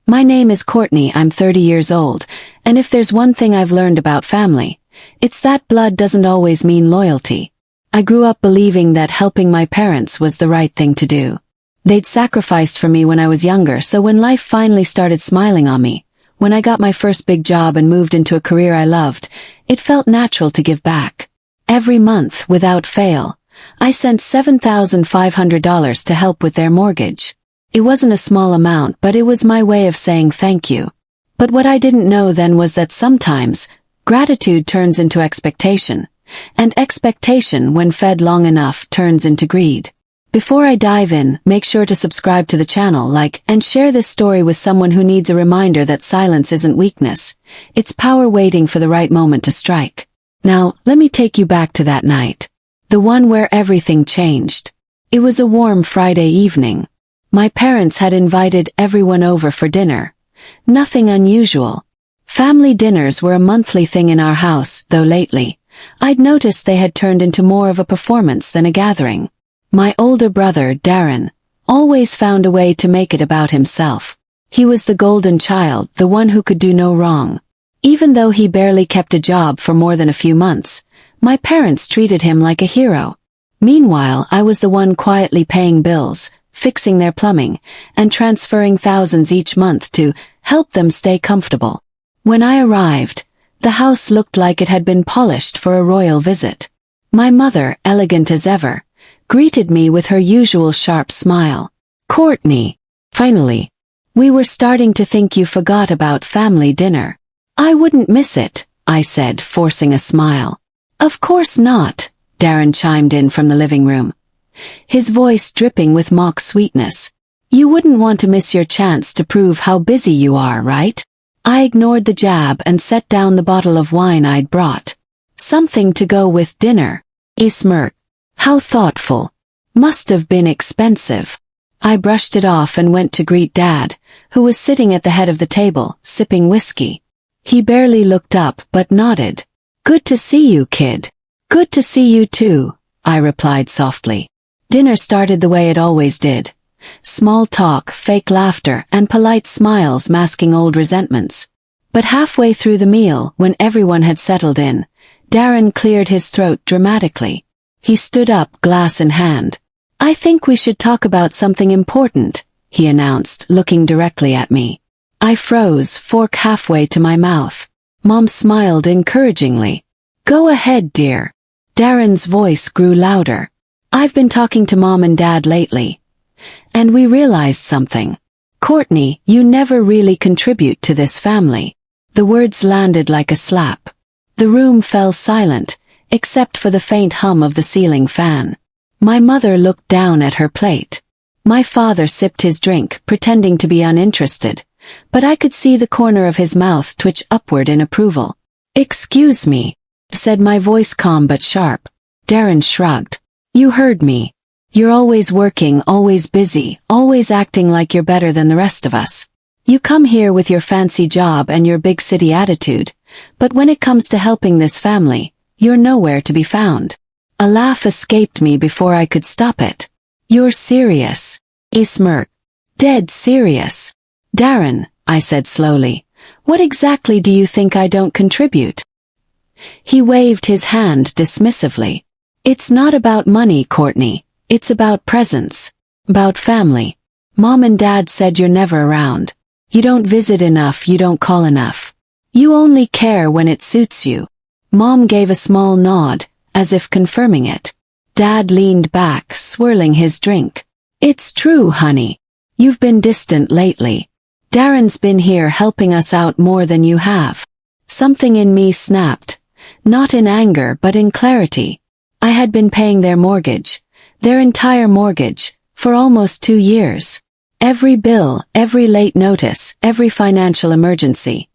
My name is Courtney, I'm 30 years old, and if there's one thing I've learned about family, it's that blood doesn't always mean loyalty. I grew up believing that helping my parents was the right thing to do. They'd sacrificed for me when I was younger, so when life finally started smiling on me, when I got my first big job and moved into a career I loved, it felt natural to give back. Every month, without fail, I sent $7,500 to help with their mortgage. It wasn't a small amount, but it was my way of saying thank you. But what I didn't know then was that sometimes, gratitude turns into expectation, and expectation, when fed long enough, turns into greed. Before I dive in, make sure to subscribe to the channel, like, and share this story with someone who needs a reminder that silence isn't weakness. It's power waiting for the right moment to strike. Now, let me take you back to that night. The one where everything changed. It was a warm Friday evening. My parents had invited everyone over for dinner. Nothing unusual. Family dinners were a monthly thing in our house, though lately, I'd noticed they had turned into more of a performance than a gathering. My older brother, Darren, always found a way to make it about himself. He was the golden child, the one who could do no wrong. Even though he barely kept a job for more than a few months, my parents treated him like a hero. Meanwhile, I was the one quietly paying bills, fixing their plumbing, and transferring thousands each month to help them stay comfortable. When I arrived, the house looked like it had been polished for a royal visit. My mother, elegant as ever, greeted me with her usual sharp smile. "Courtney, finally. We were starting to think you forgot about family dinner." "I wouldn't miss it," I said, forcing a smile. "Of course not," Darren chimed in from the living room, his voice dripping with mock sweetness. "You wouldn't want to miss your chance to prove how busy you are, right?" I ignored the jab and set down the bottle of wine I'd brought. "Something to go with dinner." He smirked. "How thoughtful. Must have been expensive." I brushed it off and went to greet Dad, who was sitting at the head of the table, sipping whiskey. He barely looked up but nodded. "Good to see you, kid." "Good to see you too," I replied softly. Dinner started the way it always did. Small talk, fake laughter, and polite smiles masking old resentments. But halfway through the meal, when everyone had settled in, Darren cleared his throat dramatically. He stood up, glass in hand. "I think we should talk about something important," he announced, looking directly at me. I froze, fork halfway to my mouth. Mom smiled encouragingly. "Go ahead, dear." Darren's voice grew louder. "I've been talking to Mom and Dad lately, and we realized something. Courtney, you never really contribute to this family." The words landed like a slap. The room fell silent, except for the faint hum of the ceiling fan. My mother looked down at her plate. My father sipped his drink, pretending to be uninterested, but I could see the corner of his mouth twitch upward in approval. "Excuse me," said my voice, calm but sharp. Darren shrugged. "You heard me. You're always working, always busy, always acting like you're better than the rest of us. You come here with your fancy job and your big city attitude, but when it comes to helping this family, you're nowhere to be found." A laugh escaped me before I could stop it. "You're serious?" He smirked. "Dead serious." "Darren," I said slowly, "what exactly do you think I don't contribute?" He waved his hand dismissively. "It's not about money, Courtney. It's about presence. About family. Mom and Dad said you're never around. You don't visit enough, you don't call enough. You only care when it suits you." Mom gave a small nod, as if confirming it. Dad leaned back, swirling his drink. "It's true, honey. You've been distant lately. Darren's been here helping us out more than you have." Something in me snapped. Not in anger but in clarity. I had been paying their mortgage, their entire mortgage, for almost 2 years. Every bill, every late notice, every financial emergency.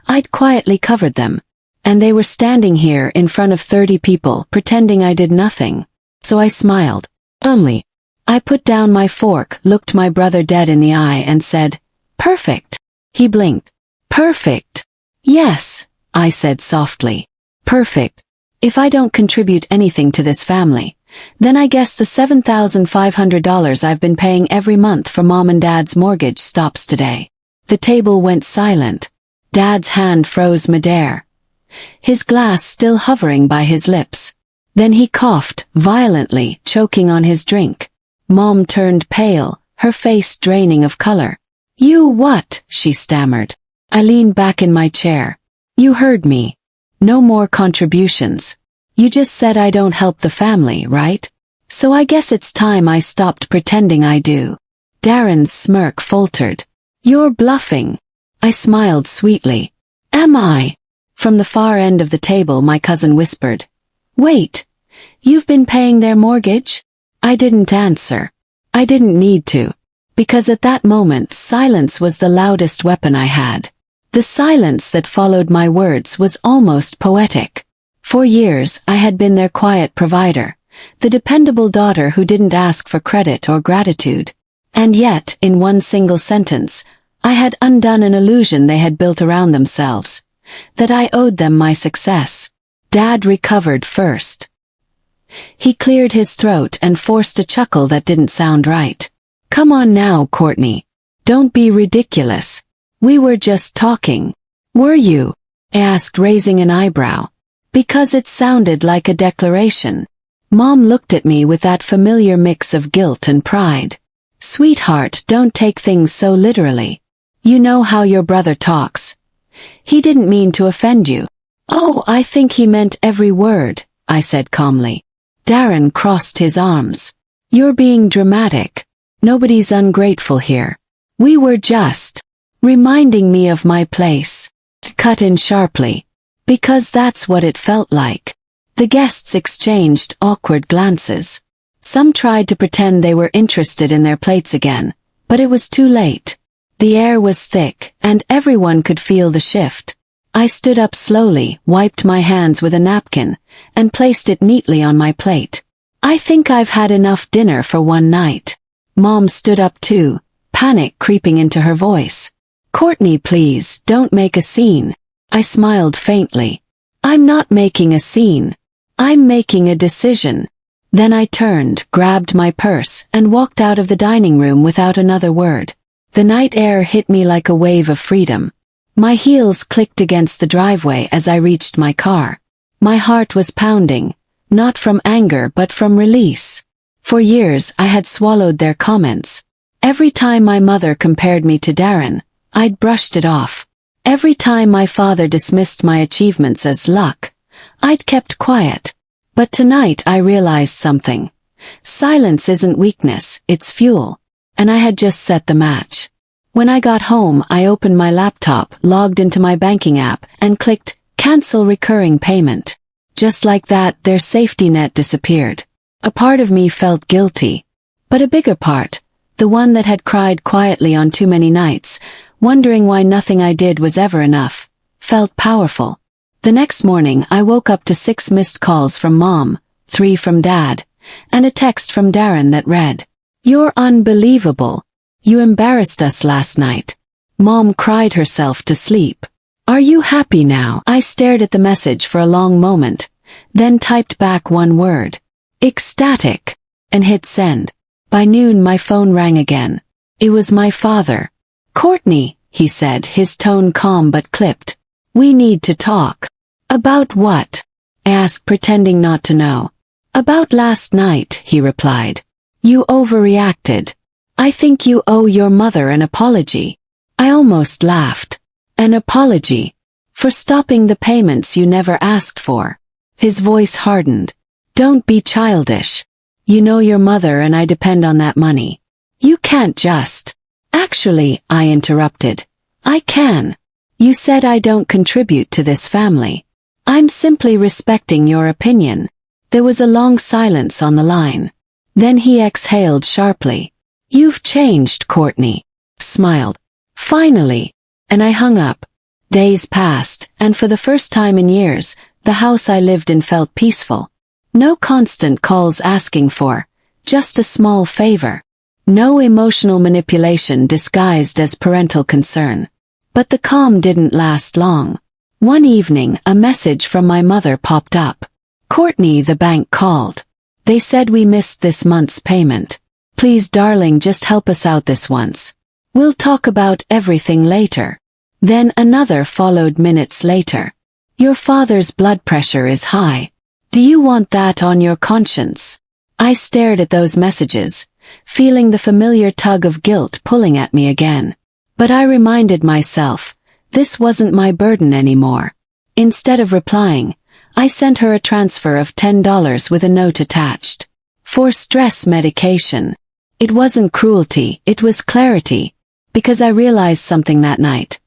I'd quietly covered them. And they were standing here in front of 30 people pretending I did nothing. So I smiled. "Only." I put down my fork, looked my brother dead in the eye and said, "Perfect." He blinked. "Perfect." "Yes," I said softly. "Perfect. If I don't contribute anything to this family, then I guess the $7,500 I've been paying every month for Mom and Dad's mortgage stops today." The table went silent. Dad's hand froze midair, his glass still hovering by his lips. Then he coughed, violently, choking on his drink. Mom turned pale, her face draining of color. "You what?" she stammered. I leaned back in my chair. "You heard me. No more contributions. You just said I don't help the family, right? So I guess it's time I stopped pretending I do." Darren's smirk faltered. "You're bluffing." I smiled sweetly. "Am I?" From the far end of the table my cousin whispered. "Wait, you've been paying their mortgage?" I didn't answer. I didn't need to. Because at that moment silence was the loudest weapon I had. The silence that followed my words was almost poetic. For years I had been their quiet provider, the dependable daughter who didn't ask for credit or gratitude. And yet, in one single sentence, I had undone an illusion they had built around themselves. That I owed them my success. Dad recovered first. He cleared his throat and forced a chuckle that didn't sound right. "Come on now, Courtney. Don't be ridiculous. We were just talking." "Were you?" I asked, raising an eyebrow. Because it sounded like a declaration. Mom looked at me with that familiar mix of guilt and pride. "Sweetheart, don't take things so literally. You know how your brother talks. He didn't mean to offend you." "Oh, I think he meant every word," I said calmly. Darren crossed his arms. "You're being dramatic. Nobody's ungrateful here. We were just reminding me of my place." Cut in sharply. Because that's what it felt like. The guests exchanged awkward glances. Some tried to pretend they were interested in their plates again, but it was too late. The air was thick, and everyone could feel the shift. I stood up slowly, wiped my hands with a napkin, and placed it neatly on my plate. "I think I've had enough dinner for one night." Mom stood up too, panic creeping into her voice. "Courtney, please, don't make a scene." I smiled faintly. "I'm not making a scene. I'm making a decision." Then I turned, grabbed my purse, and walked out of the dining room without another word. The night air hit me like a wave of freedom. My heels clicked against the driveway as I reached my car. My heart was pounding, not from anger but from release. For years I had swallowed their comments. Every time my mother compared me to Darren, I'd brushed it off. Every time my father dismissed my achievements as luck, I'd kept quiet. But tonight I realized something. Silence isn't weakness, it's fuel. And I had just set the match. When I got home, I opened my laptop, logged into my banking app, and clicked Cancel Recurring Payment. Just like that, their safety net disappeared. A part of me felt guilty. But a bigger part, the one that had cried quietly on too many nights, wondering why nothing I did was ever enough, felt powerful. The next morning I woke up to 6 missed calls from Mom, 3 from Dad, and a text from Darren that read, "You're unbelievable. You embarrassed us last night." Mom cried herself to sleep. "Are you happy now?" I stared at the message for a long moment, then typed back one word, "Ecstatic," and hit send. By noon my phone rang again. It was my father. "Courtney," he said, his tone calm but clipped. "We need to talk." "About what?" I asked, pretending not to know. "About last night," he replied. "You overreacted. I think you owe your mother an apology." I almost laughed. "An apology? For stopping the payments you never asked for?" His voice hardened. "Don't be childish. You know your mother and I depend on that money. You can't just—" "Actually," I interrupted, "I can. You said I don't contribute to this family. I'm simply respecting your opinion." There was a long silence on the line. Then he exhaled sharply. "You've changed, Courtney." Smiled. "Finally." And I hung up. Days passed, and for the first time in years, the house I lived in felt peaceful. No constant calls asking for, just a small favor. No emotional manipulation disguised as parental concern. But the calm didn't last long. One evening, a message from my mother popped up. "Courtney, the bank called. They said we missed this month's payment. Please, darling, just help us out this once." We'll talk about everything later. Then another followed minutes later. Your father's blood pressure is high. Do you want that on your conscience? I stared at those messages, feeling the familiar tug of guilt pulling at me again. But I reminded myself, this wasn't my burden anymore. Instead of replying, I sent her a transfer of $10 with a note attached. For stress medication. It wasn't cruelty, it was clarity. Because I realized something that night.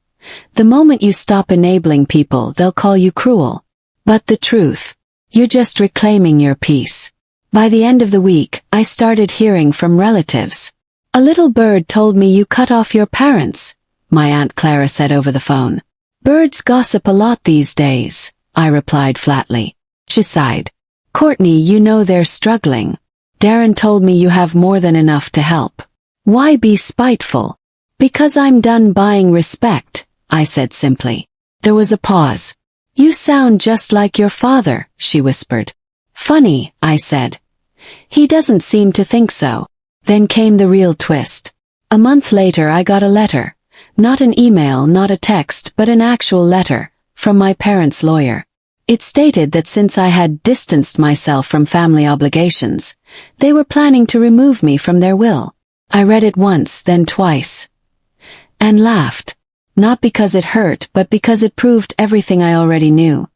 The moment you stop enabling people, they'll call you cruel. But the truth, you're just reclaiming your peace. By the end of the week, I started hearing from relatives. A little bird told me you cut off your parents, my Aunt Clara said over the phone. Birds gossip a lot these days, I replied flatly. She sighed. Courtney, you know they're struggling. Darren told me you have more than enough to help. Why be spiteful? Because I'm done buying respect, I said simply. There was a pause. You sound just like your father, she whispered. Funny, I said. He doesn't seem to think so. Then came the real twist. A month later I got a letter. Not an email, not a text, but an actual letter, from my parents' lawyer. It stated that since I had distanced myself from family obligations, they were planning to remove me from their will. I read it once, then twice. And laughed. Not because it hurt, but because it proved everything I already knew.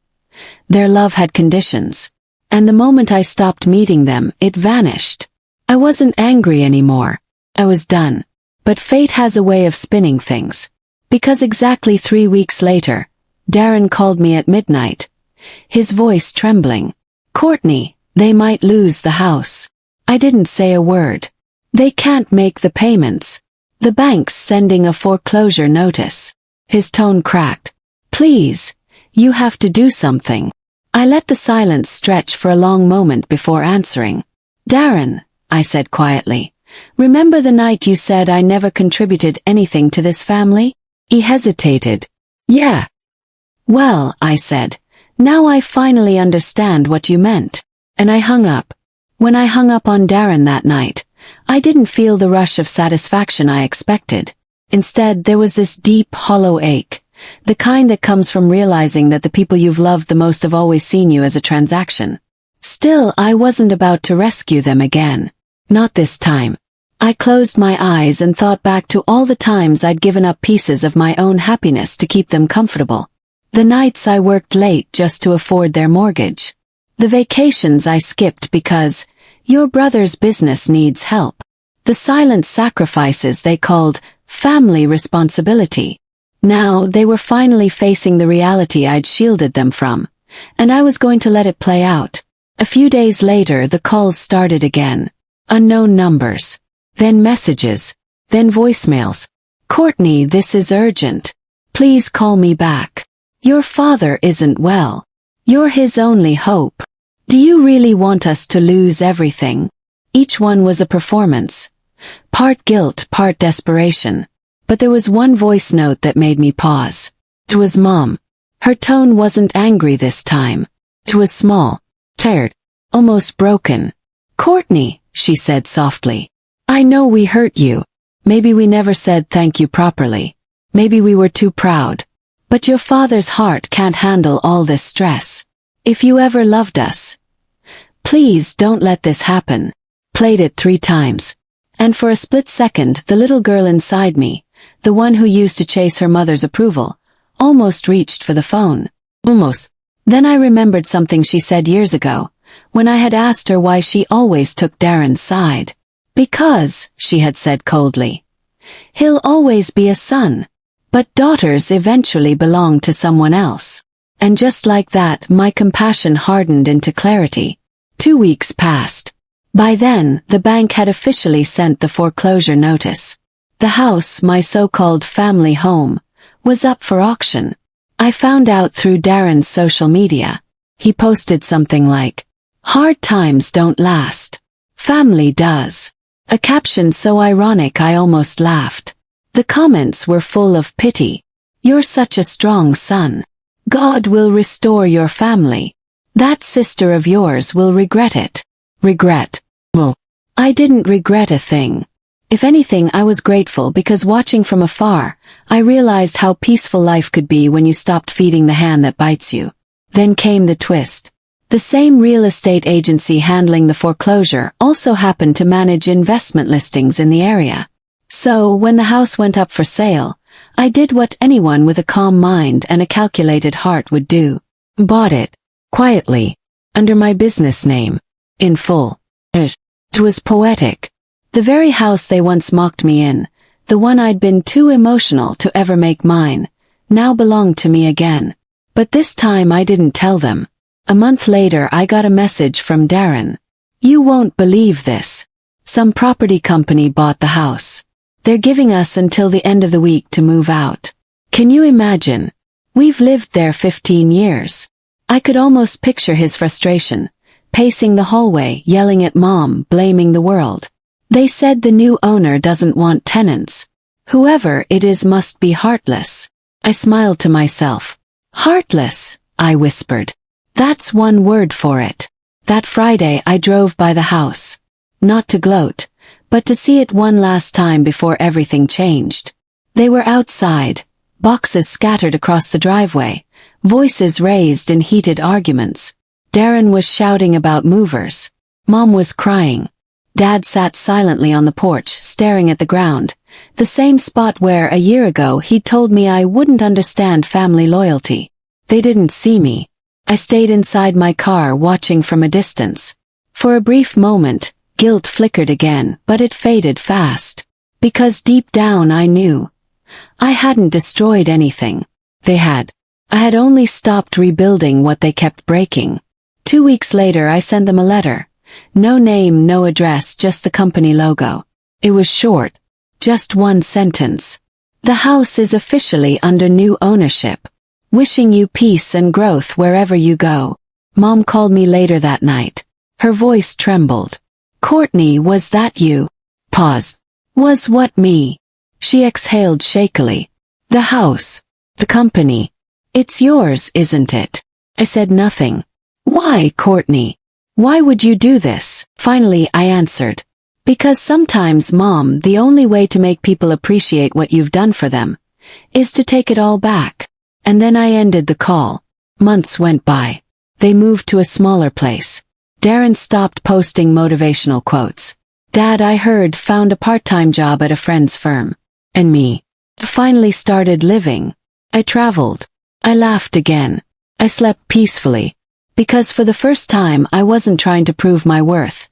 Their love had conditions. And the moment I stopped meeting them, it vanished. I wasn't angry anymore. I was done. But fate has a way of spinning things. Because exactly 3 weeks later, Darren called me at midnight. His voice trembling. Courtney, they might lose the house. I didn't say a word. They can't make the payments. The bank's sending a foreclosure notice. His tone cracked. Please, you have to do something. I let the silence stretch for a long moment before answering. Darren, I said quietly, remember the night you said I never contributed anything to this family? He hesitated. Yeah. Well, I said, now I finally understand what you meant. And I hung up. When I hung up on Darren that night, I didn't feel the rush of satisfaction I expected. Instead, there was this deep, hollow ache. The kind that comes from realizing that the people you've loved the most have always seen you as a transaction. Still, I wasn't about to rescue them again. Not this time. I closed my eyes and thought back to all the times I'd given up pieces of my own happiness to keep them comfortable. The nights I worked late just to afford their mortgage. The vacations I skipped because your brother's business needs help. The silent sacrifices they called family responsibility. Now they were finally facing the reality I'd shielded them from, and I was going to let it play out. A few days later the calls started again. Unknown numbers. Then messages. Then voicemails. Courtney, this is urgent. Please call me back. Your father isn't well. You're his only hope. Do you really want us to lose everything? Each one was a performance. Part guilt, part desperation. But there was one voice note that made me pause. It was Mom. Her tone wasn't angry this time. It was small, tired, almost broken. Courtney, she said softly. I know we hurt you. Maybe we never said thank you properly. Maybe we were too proud. But your father's heart can't handle all this stress. If you ever loved us, please don't let this happen. Played it 3 times. And for a split second, the little girl inside me, the one who used to chase her mother's approval, almost reached for the phone. Almost. Then I remembered something she said years ago, when I had asked her why she always took Darren's side. Because, she had said coldly, he'll always be a son. But daughters eventually belong to someone else. And just like that, my compassion hardened into clarity. 2 weeks passed. By then, the bank had officially sent the foreclosure notice. The house, my so-called family home, was up for auction. I found out through Darren's social media. He posted something like, "Hard times don't last. Family does." A caption so ironic I almost laughed. The comments were full of pity. "You're such a strong son. God will restore your family. That sister of yours will regret it." Regret. Oh. I didn't regret a thing. If anything, I was grateful because watching from afar, I realized how peaceful life could be when you stopped feeding the hand that bites you. Then came the twist. The same real estate agency handling the foreclosure also happened to manage investment listings in the area. So, when the house went up for sale, I did what anyone with a calm mind and a calculated heart would do. Bought it. Quietly. Under my business name. In full. It was poetic. The very house they once mocked me in, the one I'd been too emotional to ever make mine, now belonged to me again. But this time I didn't tell them. A month later I got a message from Darren. "You won't believe this. Some property company bought the house. They're giving us until the end of the week to move out." Can you imagine? We've lived there 15 years. I could almost picture his frustration, pacing the hallway, yelling at Mom, blaming the world. They said the new owner doesn't want tenants. Whoever it is must be heartless. I smiled to myself. Heartless, I whispered. That's one word for it. That Friday I drove by the house. Not to gloat, but to see it one last time before everything changed. They were outside, boxes scattered across the driveway, voices raised in heated arguments. Darren was shouting about movers. Mom was crying. Dad sat silently on the porch, staring at the ground, the same spot where a year ago he'd told me I wouldn't understand family loyalty. They didn't see me. I stayed inside my car watching from a distance. For a brief moment, guilt flickered again, but it faded fast. Because deep down I knew. I hadn't destroyed anything. They had. I had only stopped rebuilding what they kept breaking. 2 weeks later I sent them a letter. No name, no address, just the company logo. It was short. Just one sentence. "The house is officially under new ownership. Wishing you peace and growth wherever you go." Mom called me later that night. Her voice trembled. "Courtney, was that you?" Pause. "Was what me?" She exhaled shakily. "The house. The company. It's yours, isn't it?" I said nothing. "Why, Courtney? Why would you do this?" Finally I answered. "Because sometimes, Mom, the only way to make people appreciate what you've done for them is to take it all back." And then I ended the call. Months went by. They moved to a smaller place. Darren stopped posting motivational quotes. Dad, I heard, found a part-time job at a friend's firm. And me. Finally started living. I traveled. I laughed again. I slept peacefully. Because for the first time I wasn't trying to prove my worth.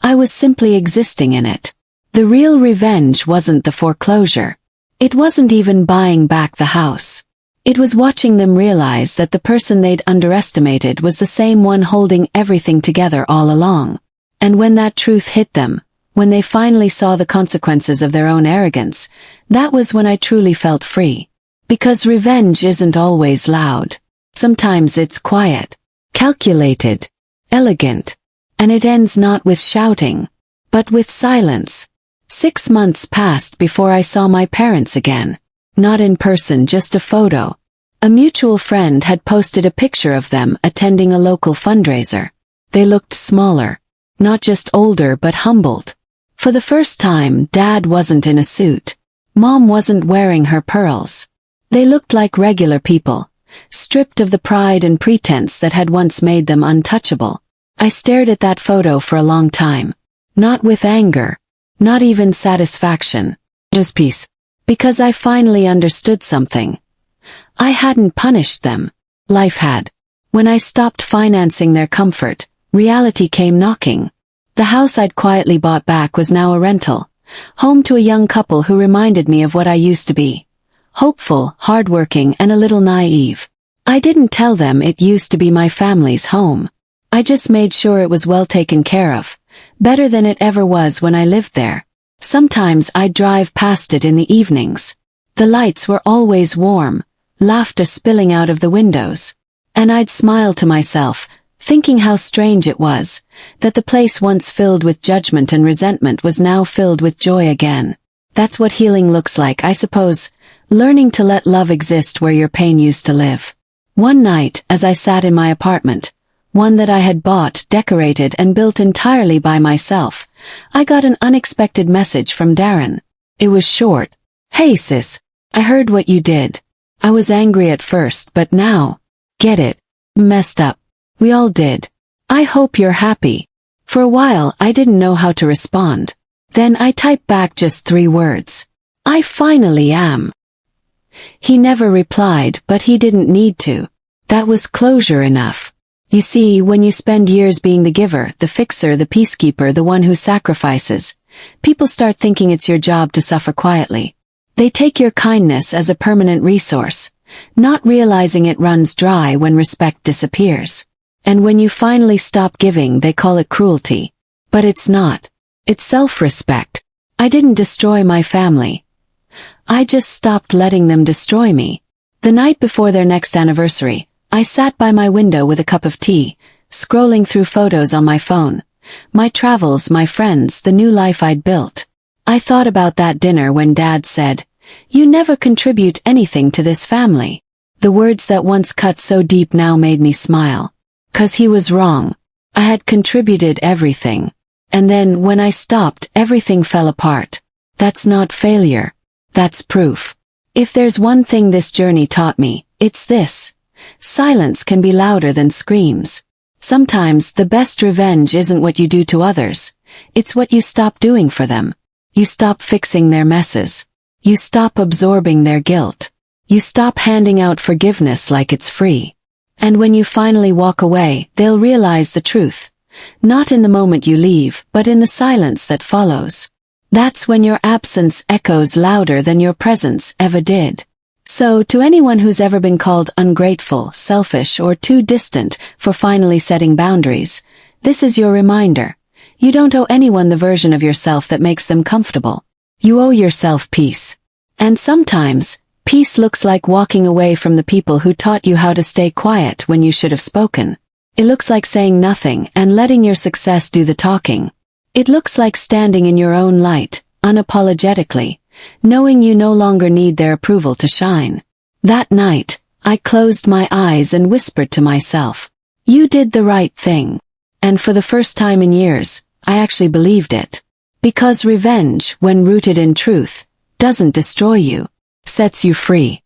I was simply existing in it. The real revenge wasn't the foreclosure. It wasn't even buying back the house. It was watching them realize that the person they'd underestimated was the same one holding everything together all along. And when that truth hit them, when they finally saw the consequences of their own arrogance, that was when I truly felt free. Because revenge isn't always loud. Sometimes it's quiet. Calculated, elegant, and it ends not with shouting, but with silence. 6 months passed before I saw my parents again. Not in person, just a photo. A mutual friend had posted a picture of them attending a local fundraiser. They looked smaller, not just older but humbled. For the first time, Dad wasn't in a suit. Mom wasn't wearing her pearls. They looked like regular people. Stripped of the pride and pretense that had once made them untouchable. I stared at that photo for a long time. Not with anger. Not even satisfaction. Just peace. Because I finally understood something. I hadn't punished them. Life had. When I stopped financing their comfort, reality came knocking. The house I'd quietly bought back was now a rental. Home to a young couple who reminded me of what I used to be. Hopeful, hardworking, and a little naive. I didn't tell them it used to be my family's home. I just made sure it was well taken care of, better than it ever was when I lived there. Sometimes I'd drive past it in the evenings. The lights were always warm, laughter spilling out of the windows. And I'd smile to myself, thinking how strange it was, that the place once filled with judgment and resentment was now filled with joy again. That's what healing looks like, I suppose. Learning to let love exist where your pain used to live. One night, as I sat in my apartment, one that I had bought, decorated, and built entirely by myself, I got an unexpected message from Darren. It was short. "Hey sis, I heard what you did. I was angry at first, but now, get it, messed up. We all did. I hope you're happy." For a while I didn't know how to respond. Then I typed back just 3 words. "I finally am." He never replied, but he didn't need to. That was closure enough. You see, when you spend years being the giver, the fixer, the peacekeeper, the one who sacrifices, people start thinking it's your job to suffer quietly. They take your kindness as a permanent resource, not realizing it runs dry when respect disappears. And when you finally stop giving, they call it cruelty. But it's not. It's self-respect. I didn't destroy my family. I just stopped letting them destroy me. The night before their next anniversary, I sat by my window with a cup of tea, scrolling through photos on my phone. My travels, my friends, the new life I'd built. I thought about that dinner when Dad said, "You never contribute anything to this family." The words that once cut so deep now made me smile. 'Cause he was wrong. I had contributed everything. And then, when I stopped, everything fell apart. That's not failure. That's proof. If there's one thing this journey taught me, it's this. Silence can be louder than screams. Sometimes the best revenge isn't what you do to others. It's what you stop doing for them. You stop fixing their messes. You stop absorbing their guilt. You stop handing out forgiveness like it's free. And when you finally walk away, they'll realize the truth. Not in the moment you leave, but in the silence that follows. That's when your absence echoes louder than your presence ever did. So, to anyone who's ever been called ungrateful, selfish, or too distant for finally setting boundaries, this is your reminder. You don't owe anyone the version of yourself that makes them comfortable. You owe yourself peace. And sometimes, peace looks like walking away from the people who taught you how to stay quiet when you should have spoken. It looks like saying nothing and letting your success do the talking. It looks like standing in your own light, unapologetically, knowing you no longer need their approval to shine. That night, I closed my eyes and whispered to myself, "You did the right thing." And for the first time in years, I actually believed it. Because revenge, when rooted in truth, doesn't destroy you, sets you free.